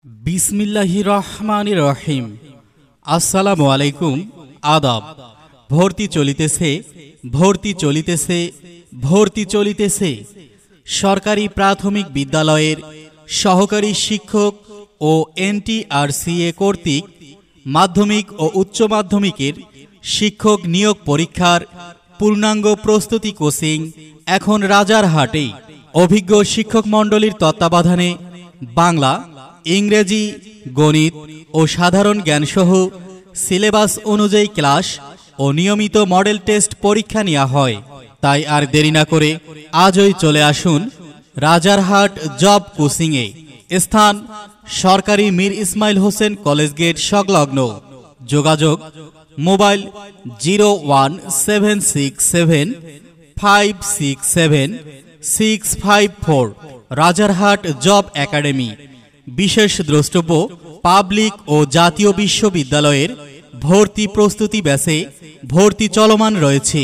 बिस्मिल्लाहिर रहमानिर रहीम। আসসালামু আলাইকুম। আদাব। ভর্তি চলিতেছে সরকারি প্রাথমিক বিদ্যালয়ের সহকারী শিক্ষক ও এনটিআরসিএ কর্তৃক মাধ্যমিক ও উচ্চ মাধ্যমিকের শিক্ষক নিয়োগ পরীক্ষার পূর্ণাঙ্গ প্রস্তুতি কোচিং এখন রাজারহাটে। অভিজ্ঞ শিক্ষক মণ্ডলীর তত্ত্বাবধানে বাংলা, ইংরেজি, গণিত ও সাধারণ জ্ঞানসহ সিলেবাস অনুযায়ী ক্লাস ও নিয়মিত মডেল টেস্ট পরীক্ষা নেওয়া হয়। তাই আর দেরি না করে আজই চলে আসুন রাজারহাট জব কোচিংয়ে। স্থান সরকারি মীর ইসমাইল হোসেন কলেজ গেট সংলগ্ন। যোগাযোগ মোবাইল 01767567654। Rajarhat job academy. বিশেষ দ্রষ্টব্য পাবলিক ও জাতীয় বিশ্ববিদ্যালয়ের ভর্তি প্রস্তুতি ব্যাচে ভর্তি চলমান রয়েছে।